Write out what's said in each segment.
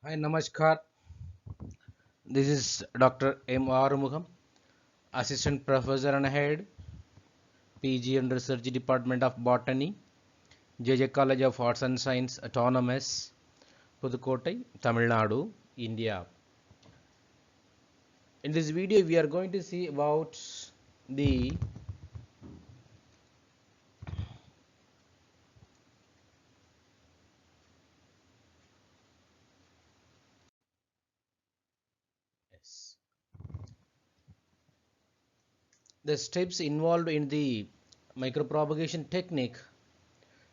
Hi, Namaskar. This is Dr. M. Arumugam, Assistant Professor and Head, PG and Research Department of Botany, JJ College of Arts and Science, Autonomous, Pudukottai, Tamil Nadu, India. In this video, we are going to see about the yes, the steps involved in the micropropagation technique.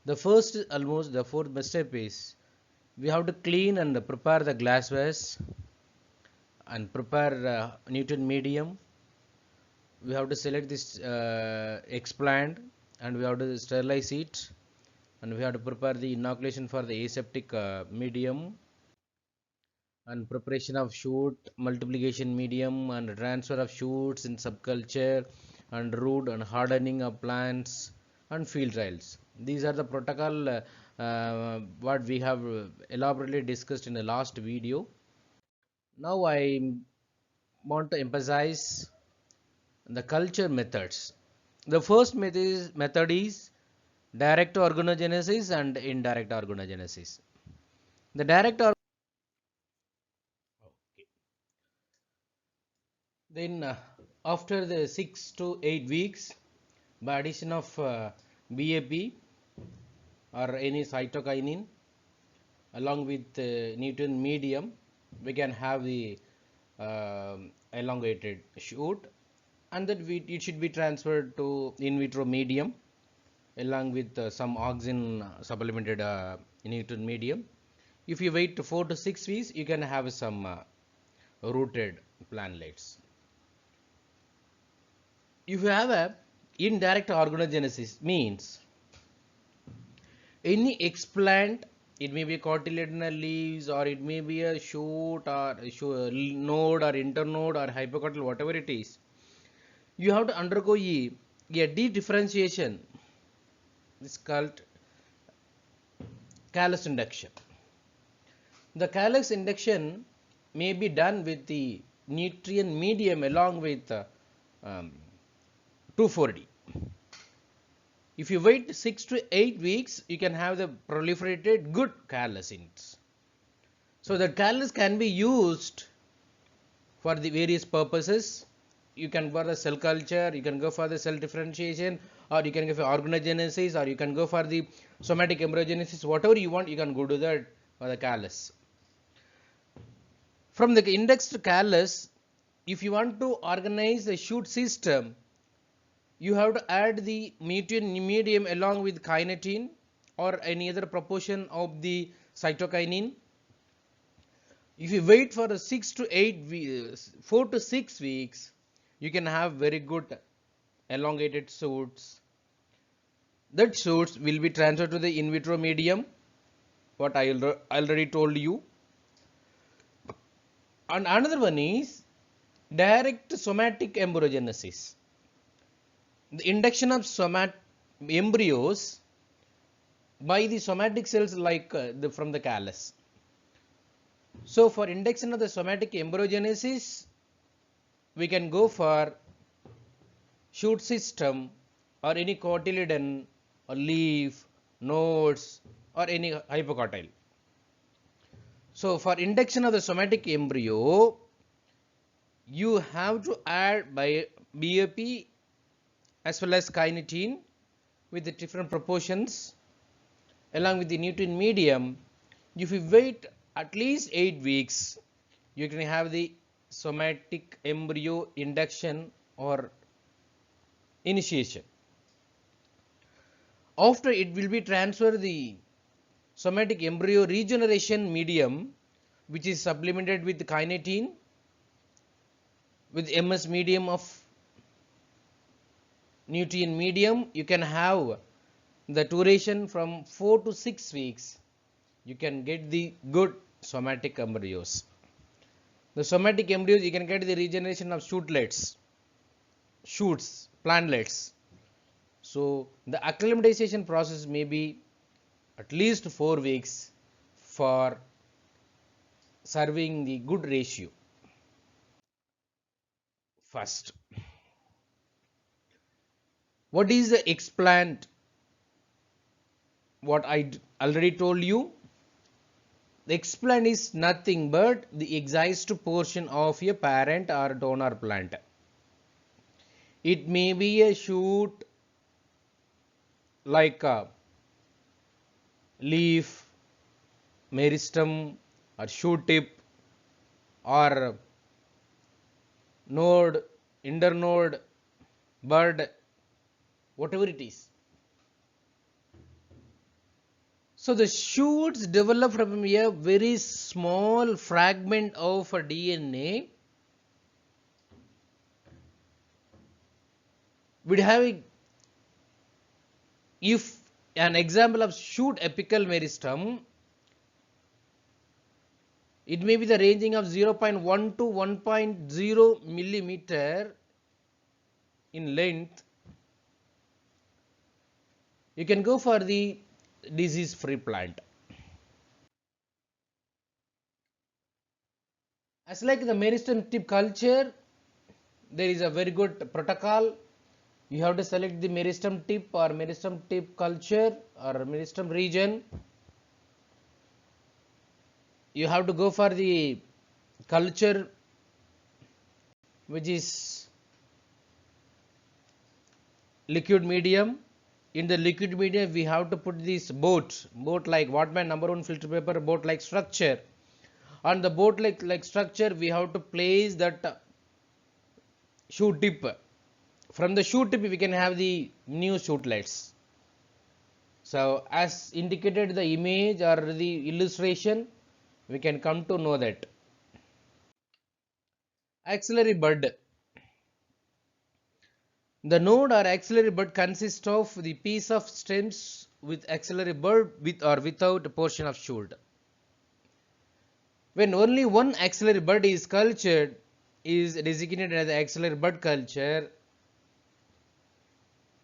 The first, almost the fourth step is we have to clean and prepare the glasswares and prepare Newton medium. We have to select this explant and we have to sterilize it, and we have to prepare the inoculation for the aseptic medium, and preparation of shoot multiplication medium and transfer of shoots in subculture and root and hardening of plants and field trials. These are the protocol what we have elaborately discussed in the last video. Now I want to emphasize the culture methods. The first method is direct organogenesis and indirect organogenesis. The direct or okay. Then after the 6 to 8 weeks, by addition of BAP or any cytokinin along with Newton medium, we can have the elongated shoot, and that it should be transferred to in vitro medium along with some oxygen supplemented Newton medium. If you wait 4 to 6 weeks, you can have some rooted plantlets. If you have a indirect organogenesis, means any explant, it may be cotyledonal leaves or it may be a shoot or a node or internode or hypocotyl, whatever it is, you have to undergo a de-differentiation. This is called callus induction. The callus induction may be done with the nutrient medium along with um, 2,4-D. If you wait 6 to 8 weeks, you can have the proliferated good callus in it. So the callus can be used for the various purposes. You can for the cell culture, you can go for the cell differentiation, or you can go for organogenesis, or you can go for the somatic embryogenesis. Whatever you want, you can go to that for the callus. From the indexed callus, if you want to organize the shoot system, you have to add the medium along with kinetin or any other proportion of the cytokinin. If you wait for 6 to 8 weeks, 4 to 6 weeks, you can have very good elongated shoots. That shoots will be transferred to the in vitro medium, what I already told you. And another one is direct somatic embryogenesis. The induction of embryos by the somatic cells like from the callus. So for induction of the somatic embryogenesis, we can go for shoot system or any cotyledon or leaf, nodes or any hypocotyl. So for induction of the somatic embryo, you have to add by BAP as well as kinetin with the different proportions along with the Newton medium. If you wait at least 8 weeks, you can have the somatic embryo induction or initiation. After it will be transferred the somatic embryo regeneration medium, which is supplemented with kinetin with MS medium of Newton medium. You can have the duration from 4 to 6 weeks. You can get the good somatic embryos. The somatic embryos, you can get the regeneration of shootlets, shoots, plantlets. So the acclimatization process may be at least 4 weeks for serving the good ratio. First, what is the explant? What I already told you, the explant is nothing but the excised portion of a parent or donor plant. It may be a shoot like a leaf, meristem, or shoot tip, or node, internode, bud, whatever it is. So the shoots develop from a very small fragment of a DNA. We'd have if an example of shoot apical meristem, it may be the ranging of 0.1 to 1.0 millimeter in length. You can go for the disease free plant. As like the meristem tip culture, there is a very good protocol. You have to select the meristem tip or meristem tip culture or meristem region. You have to go for the culture which is liquid medium. In the liquid medium we have to put this boat like Wattman #1 filter paper, boat like structure. On the boat like structure we have to place that shoot tip. From the shoot tip we can have the new shootlets. So as indicated the image or the illustration, we can come to know that. Axillary bud. The node or axillary bud consists of the piece of stems with axillary bud with or without a portion of shoot. When only one axillary bud is cultured, is designated as the axillary bud culture.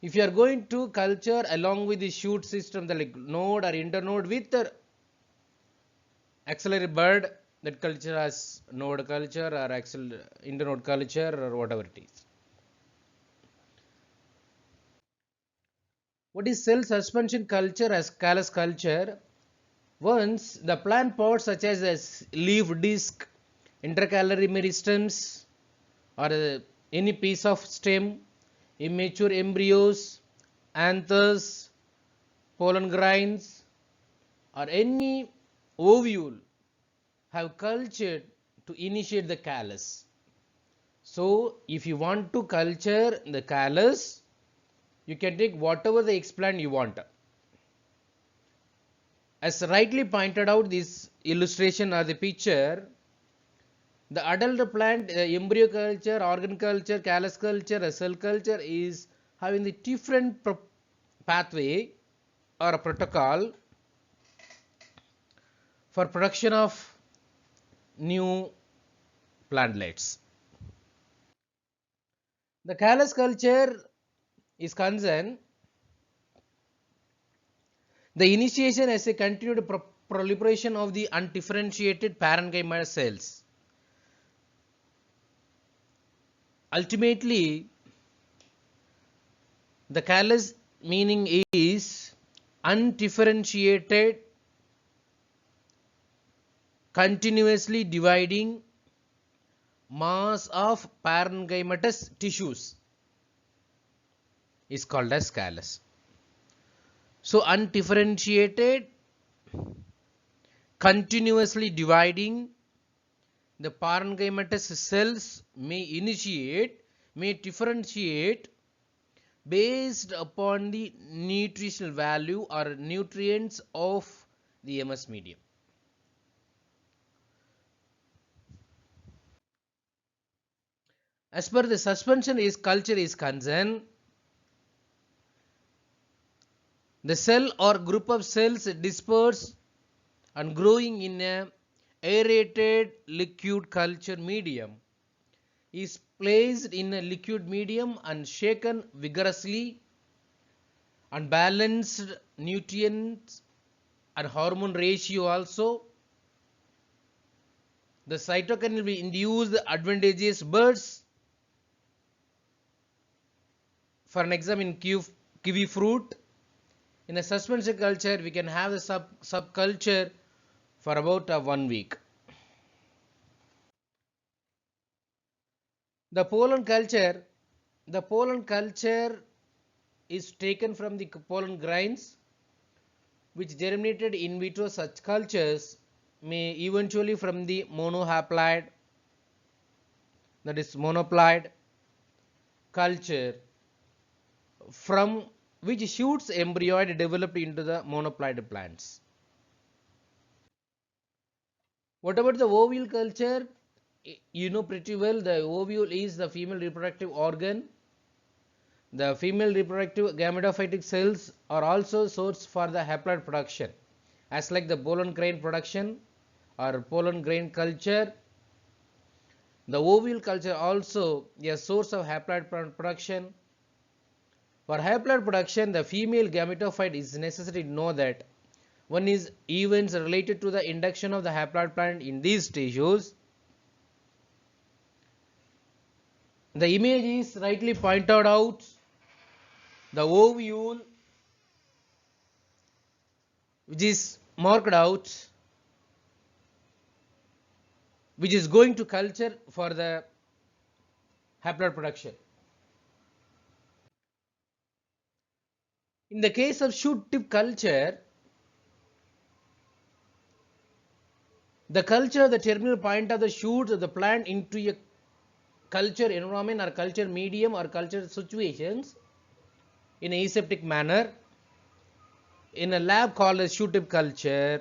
If you are going to culture along with the shoot system, the like node or internode with the axillary bud, that culture as node culture or internode culture or whatever it is. What is cell suspension culture as callus culture? Once the plant parts such as a leaf disc, intercalary meristems, or any piece of stem, immature embryos, anthers, pollen grains, or any ovule have cultured to initiate the callus. So if you want to culture the callus, you can take whatever the explant you want. As rightly pointed out this illustration or the picture, the adult plant, embryo culture, organ culture, callus culture, cell culture is having the different pathway or a protocol for production of new plantlets. The callus culture is concerned, the initiation as a continued proliferation of the undifferentiated parenchyma cells. Ultimately, the callus meaning is undifferentiated, continuously dividing mass of parenchymatous tissues is called as callus. So undifferentiated, continuously dividing the parenchymatous cells may differentiate based upon the nutritional value or nutrients of the MS medium. As per the suspension is culture is concerned, the cell or group of cells dispersed and growing in a aerated liquid culture medium is placed in a liquid medium and shaken vigorously, and balanced nutrients and hormone ratio also, The cytokine will be induced advantageous bursts. For an example, in kiwi fruit, in a suspension culture, we can have the subculture for about 1 week. The pollen culture is taken from the pollen grains which germinated in vitro. Such cultures may eventually from the monohaploid, that is monoploid culture, from which shoots embryoid developed into the monoploid plants. What about the ovule culture? You know pretty well the ovule is the female reproductive organ. The female reproductive gametophytic cells are also source for the haploid production, as like the pollen grain production or pollen grain culture. The ovule culture also a source of haploid production. For haploid production, the female gametophyte is necessary to know that one is events related to the induction of the haploid plant in these tissues. The image is rightly pointed out. The ovule, which is marked out, which is going to culture for the haploid production. In the case of shoot tip culture, the culture of the terminal point of the shoots of the plant into a culture environment or culture medium or culture situations in a aseptic manner in a lab called as shoot tip culture.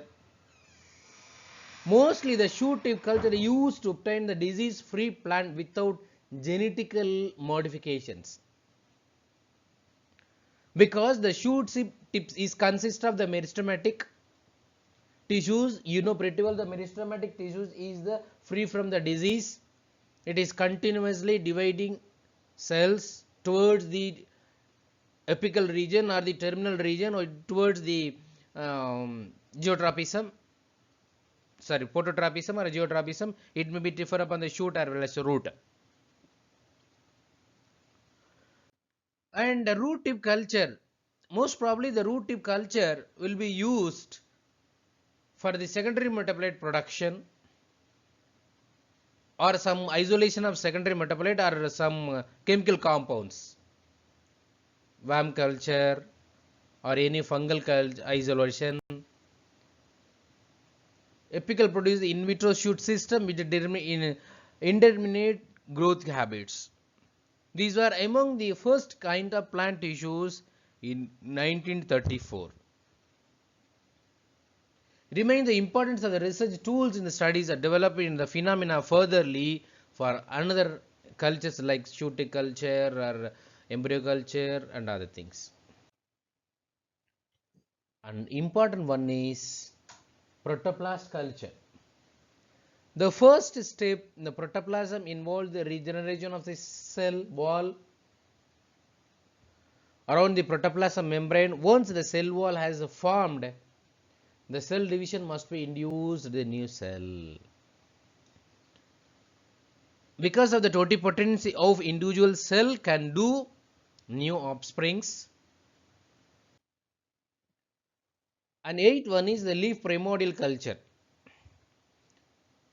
Mostly the shoot tip culture is used to obtain the disease free plant without genetical modifications, because the shoot tips is consist of the meristematic tissues. You know pretty well the meristematic tissues is the free from the disease. It is continuously dividing cells towards the apical region or the terminal region or towards the geotropism, sorry, phototropism or geotropism. It may be differ upon the shoot or well as root. And the root tip culture, most probably the root tip culture will be used for the secondary metabolite production or some isolation of secondary metabolite or some chemical compounds, worm culture or any fungal isolation. Apical produce in vitro shoot system with indeterminate growth habits. These were among the first kind of plant tissues in 1934. Remain the importance of the research tools in the studies are developing the phenomena furtherly for another cultures like shoot culture or embryo culture and other things. An important one is protoplast culture. The first step in the protoplasm involves the regeneration of the cell wall around the protoplasm membrane. Once the cell wall has formed, the cell division must be induced the new cell. Because of the totipotency of individual cell can do new offsprings. And eighth one is the leaf primordial culture.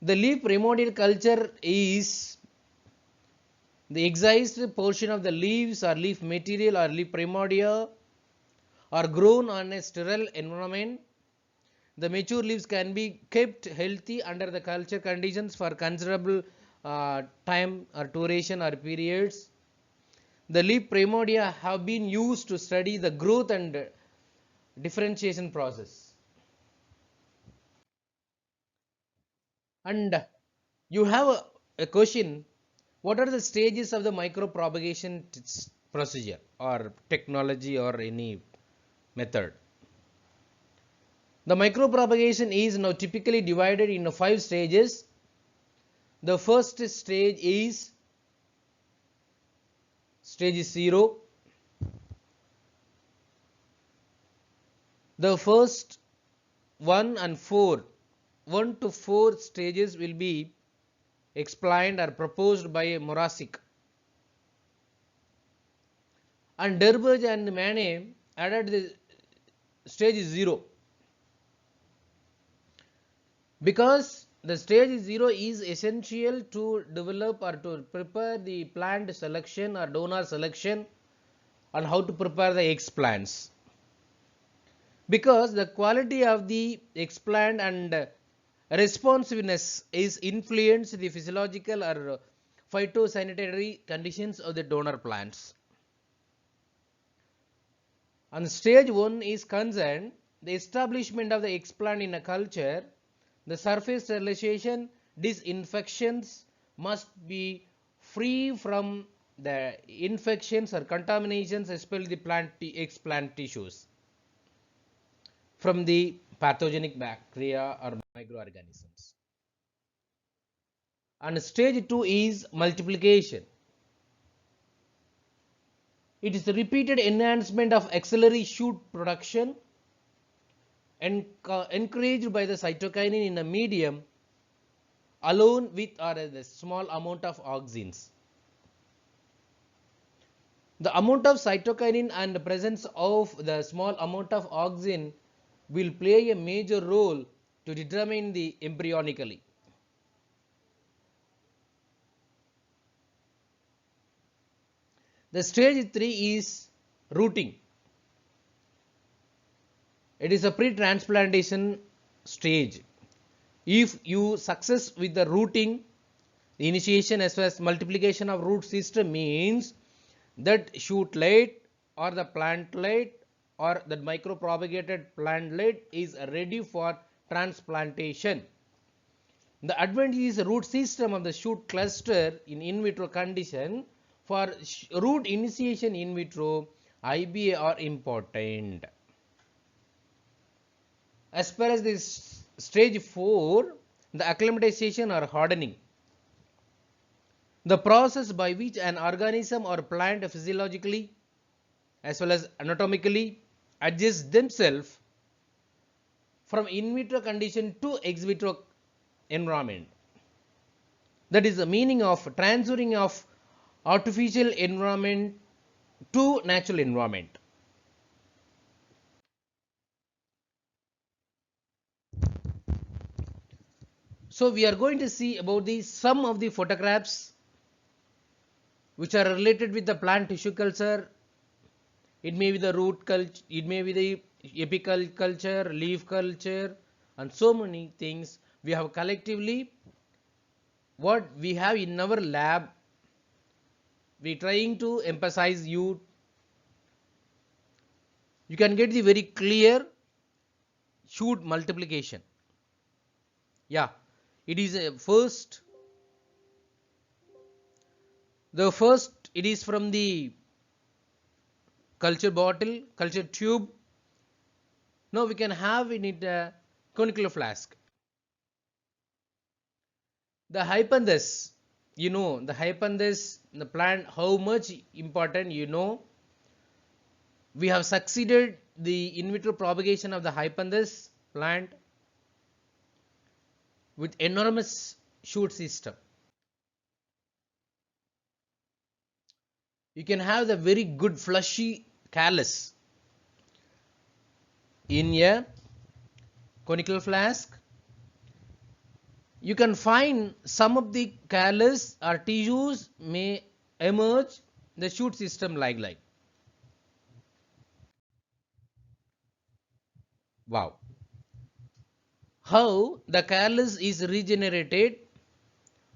The leaf primordial culture is the excised portion of the leaves or leaf material or leaf primordia are grown on a sterile environment. The mature leaves can be kept healthy under the culture conditions for considerable time or duration or periods. The leaf primordia have been used to study the growth and differentiation process. And you have a question, what are the stages of the micropropagation procedure or technology or any method? The micropropagation is now typically divided into 5 stages. The first stage is stage 0. The first 1 to 4 stages will be explained or proposed by Morasic. And Durbridge and Manet added the stage 0, because the stage 0 is essential to develop or to prepare the plant selection or donor selection and how to prepare the explants, because the quality of the explant and responsiveness is influenced the physiological or phytosanitary conditions of the donor plants. On stage 1 is concerned the establishment of the explant in a culture, the surface sterilization, disinfections must be free from the infections or contaminations, especially the explant tissues, from the pathogenic bacteria or microorganisms. And stage 2 is multiplication. It is the repeated enhancement of axillary shoot production encouraged by the cytokinin in a medium alone with or a small amount of auxins. The amount of cytokinin and the presence of the small amount of auxin will play a major role to determine the embryonically. The stage 3 is rooting. It is a pre-transplantation stage. If you success with the rooting, the initiation as well as multiplication of root system means that shootlet or the plantlet or the micropropagated plantlet is ready for transplantation. The advantage is the root system of the shoot cluster in vitro condition. For root initiation in vitro, IBA are important. As far as this stage 4, the acclimatization or hardening, the process by which an organism or plant physiologically as well as anatomically adjusts themselves from in vitro condition to ex vitro environment. That is the meaning of transferring of artificial environment to natural environment. So we are going to see about the some of the photographs which are related with the plant tissue culture. It may be the root culture, it may be the apical culture, leaf culture, and so many things we have collectively what we have in our lab. We trying to emphasize you can get the very clear shoot multiplication. Yeah, it is a first it is from the culture bottle, culture tube. Now we can have in it a conical flask. The hypothesis, the hypothesis, the plant, how much important, we have succeeded the in vitro propagation of the hypothesis plant with enormous shoot system. You can have the very good fleshy callus in a conical flask. You can find some of the callus or tissues may emerge the shoot system like. Wow. How the callus is regenerated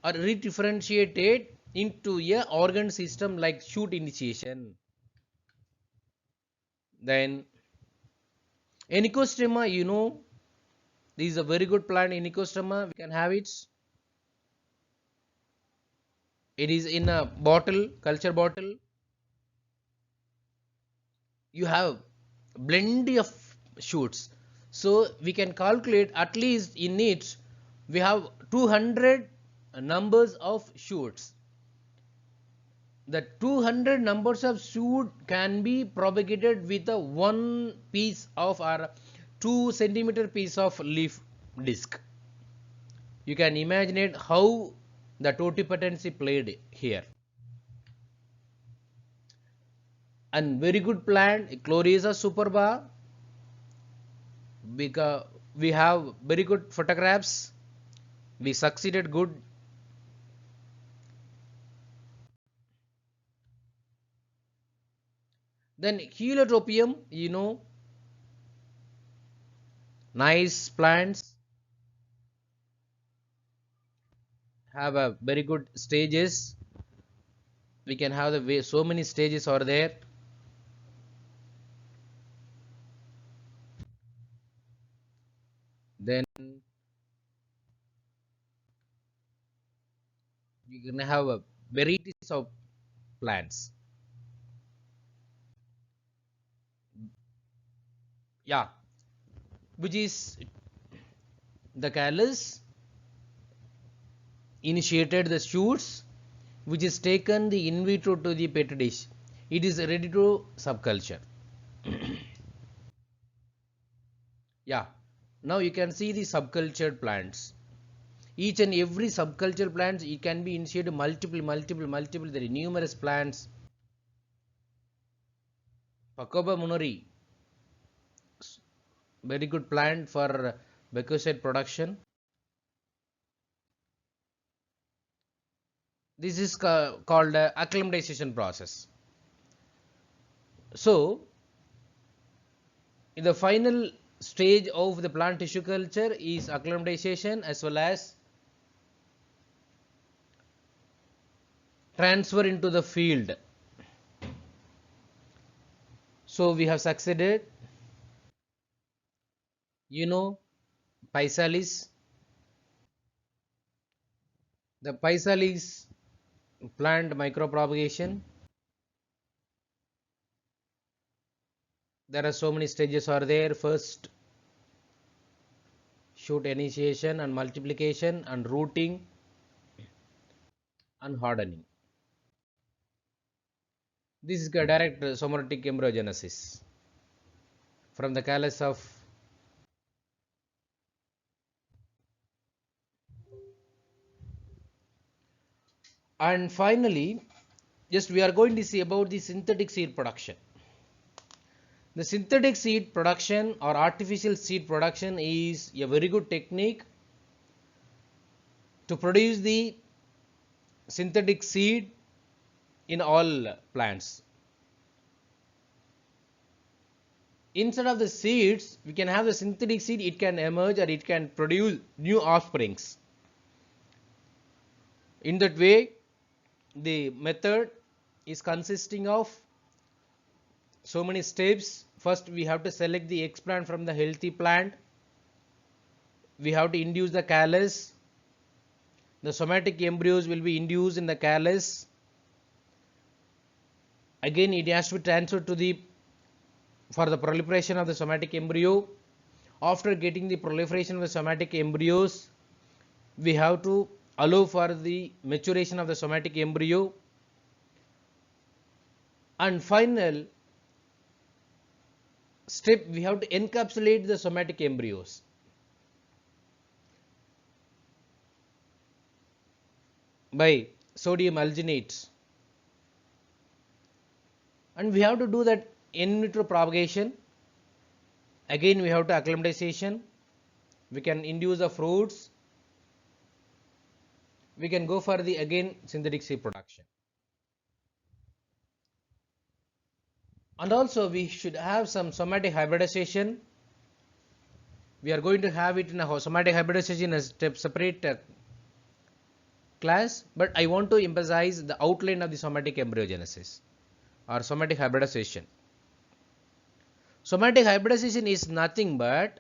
or redifferentiated into a organ system like shoot initiation. Then Anicostoma, this is a very good plant, Anicostoma. We can have it. It is in a bottle, culture bottle. You have plenty of shoots. So we can calculate at least in it we have 200 numbers of shoots. The 200 numbers of shoot can be propagated with a 1 piece of or 2 centimeter piece of leaf disc. You can imagine it how the totipotency played here. And very good plant, Chlorisa superba, because we have very good photographs, we succeeded good. Then heliotropium, nice plants, have a very good stages. We can have the way, so many stages are there. Then you can have a varieties of plants. Yeah, which is the callus initiated the shoots, which is taken the in vitro to the petri dish. It is ready to subculture. Yeah, now you can see the subcultured plants. Each and every subculture plants, it can be initiated multiple. There are numerous plants. Pacoba monori, very good plant for bacchusite production. This is called acclimatization process. So, in the final stage of the plant tissue culture is acclimatization as well as transfer into the field. So we have succeeded. Paisalis. The Paisalis plant micropropagation. There are so many stages are there. First, shoot initiation and multiplication and rooting and hardening. This is a direct somatic embryogenesis from the callus of. And finally, just we are going to see about the synthetic seed production. The synthetic seed production or artificial seed production is a very good technique to produce the synthetic seed in all plants. Instead of the seeds, we can have the synthetic seed, it can emerge or it can produce new offsprings. In that way, the method is consisting of so many steps. First, we have to select the explant from the healthy plant. We have to induce the callus. The somatic embryos will be induced in the callus. Again, it has to be transferred to the for the proliferation of the somatic embryo. After getting the proliferation of the somatic embryos, we have to allow for the maturation of the somatic embryo, and final step, we have to encapsulate the somatic embryos. By sodium alginate, and we have to do that in vitro propagation. Again, we have to acclimatization. We can induce the fruits. We can go for the again synthetic seed production. And also we should have some somatic hybridization. We are going to have it in a somatic hybridization as a separate class, but I want to emphasize the outline of the somatic embryogenesis or somatic hybridization. Somatic hybridization is nothing but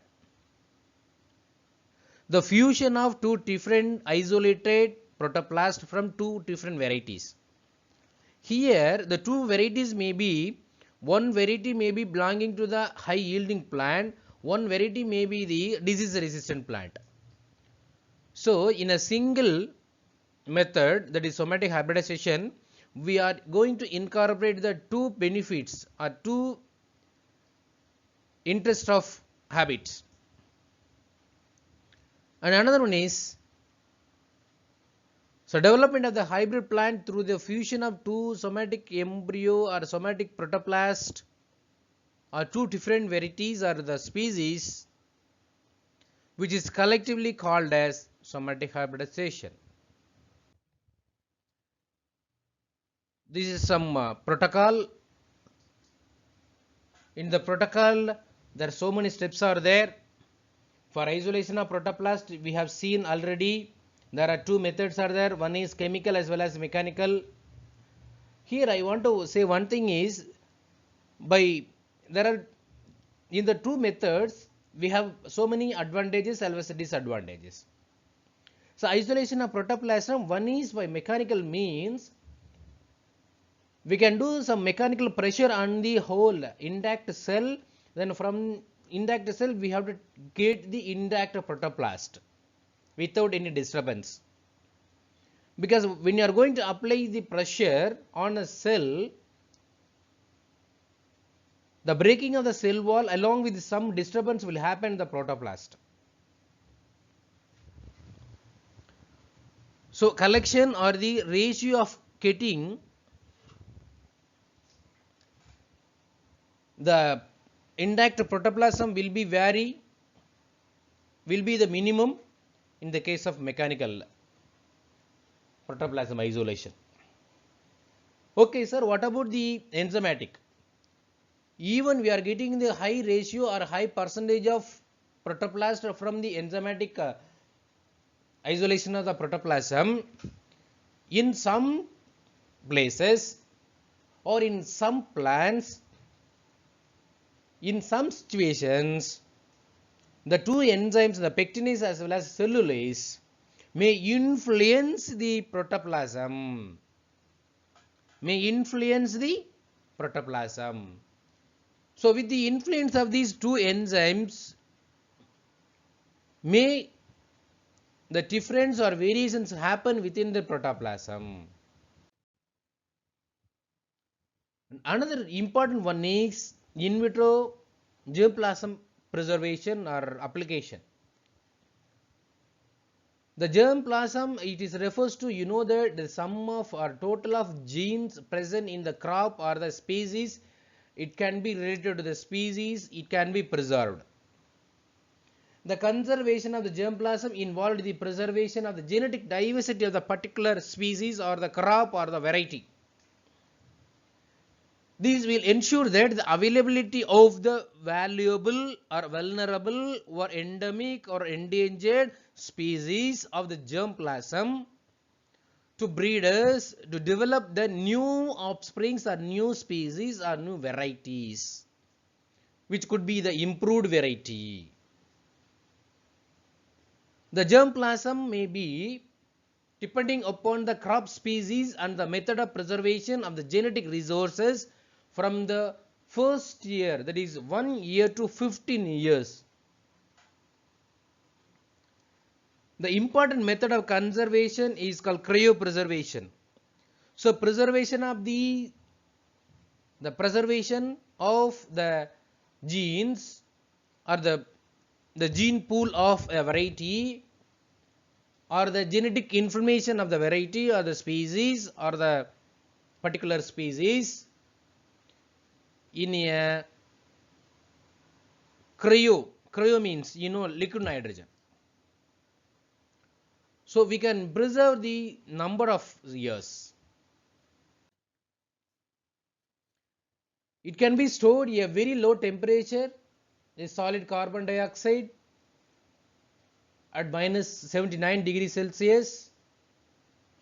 the fusion of two different isolated protoplasts from two different varieties. Here the two varieties may be, one variety may be belonging to the high yielding plant, one variety may be the disease resistant plant. So in a single method, that is somatic hybridization, we are going to incorporate the two benefits or two interests of habits. And another one is So development of the hybrid plant through the fusion of two somatic embryo or somatic protoplast or two different varieties or the species, which is collectively called as somatic hybridization. This is some protocol. In the protocol, there are so many steps are there. For isolation of protoplast, we have seen already there are two methods are there. One is chemical as well as mechanical. Here I want to say one thing is, by there are in the two methods we have so many advantages as well as disadvantages. So isolation of protoplasm, one is by mechanical means. We can do some mechanical pressure on the whole intact cell, then from intact cell we have to get the intact protoplast without any disturbance. Because when you are going to apply the pressure on a cell, the breaking of the cell wall along with some disturbance will happen in the protoplast. So collection or the ratio of getting the intact protoplasm will be the minimum in the case of mechanical protoplasm isolation. Okay sir, what about the enzymatic? Even we are getting the high ratio or high percentage of protoplast from the enzymatic isolation of the protoplasm, in some places or in some plants, in some situations, the two enzymes, the pectinase as well as cellulase, may influence the protoplasm. So with the influence of these two enzymes, may the difference or variations happen within the protoplasm. Another important one is in vitro germplasm preservation or application. The germplasm, it is refers to the sum of or total of genes present in the crop or the species. It can be related to the species, it can be preserved. The conservation of the germplasm involved the preservation of the genetic diversity of the particular species or the crop or the variety. These will ensure that the availability of the valuable or vulnerable or endemic or endangered species of the germplasm to breeders to develop the new offsprings or new species or new varieties, which could be the improved variety. The germplasm may be depending upon the crop species and the method of preservation of the genetic resources from the first year, that is 1 year to 15 years. The important method of conservation is called cryopreservation. So preservation of the preservation of the genes or the gene pool of a variety or the genetic information of the variety or the species or the particular species in a cryo means liquid nitrogen. So we can preserve the number of years. It can be stored at a very low temperature, a solid carbon dioxide at minus 79 degrees Celsius,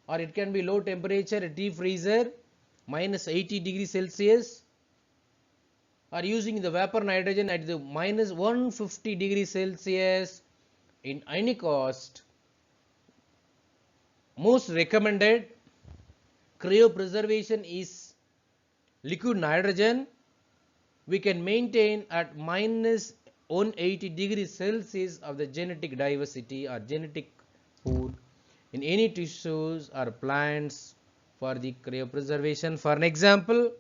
or it can be low temperature at deep freezer minus 80 degrees Celsius, or using the vapor nitrogen at the minus 150 degrees Celsius. In any cost, most recommended cryopreservation is liquid nitrogen. We can maintain at minus 180 degrees Celsius of the genetic diversity or genetic pool in any tissues or plants for the cryopreservation. For an example,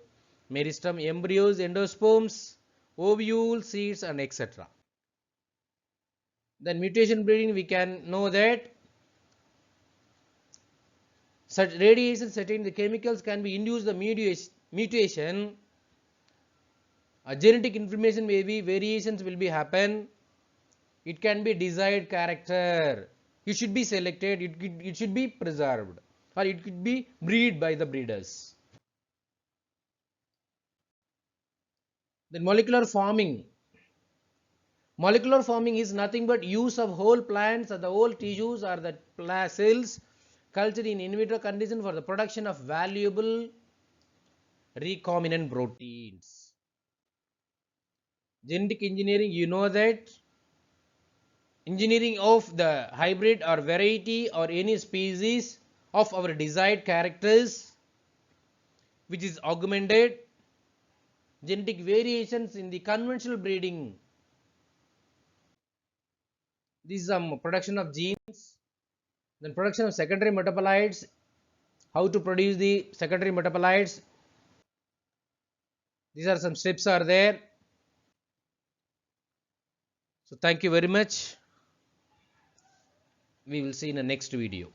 meristem embryos, endosperms, ovules, seeds, and etc. Then mutation breeding, we can know that Such radiation setting, the chemicals can be induced the mutation. A genetic information may be variations will be happen. It can be desired character. It should be selected. It should be preserved, or it could be breed by the breeders. Then molecular farming. Molecular farming is nothing but use of whole plants or the whole tissues or the cells cultured in vitro condition for the production of valuable recombinant proteins. Genetic engineering, you know that engineering of the hybrid or variety or any species of our desired characters which is augmented. Genetic variations in the conventional breeding. This is some production of genes. Then production of secondary metabolites. How to produce the secondary metabolites. These are some steps are there. So thank you very much. We will see in the next video.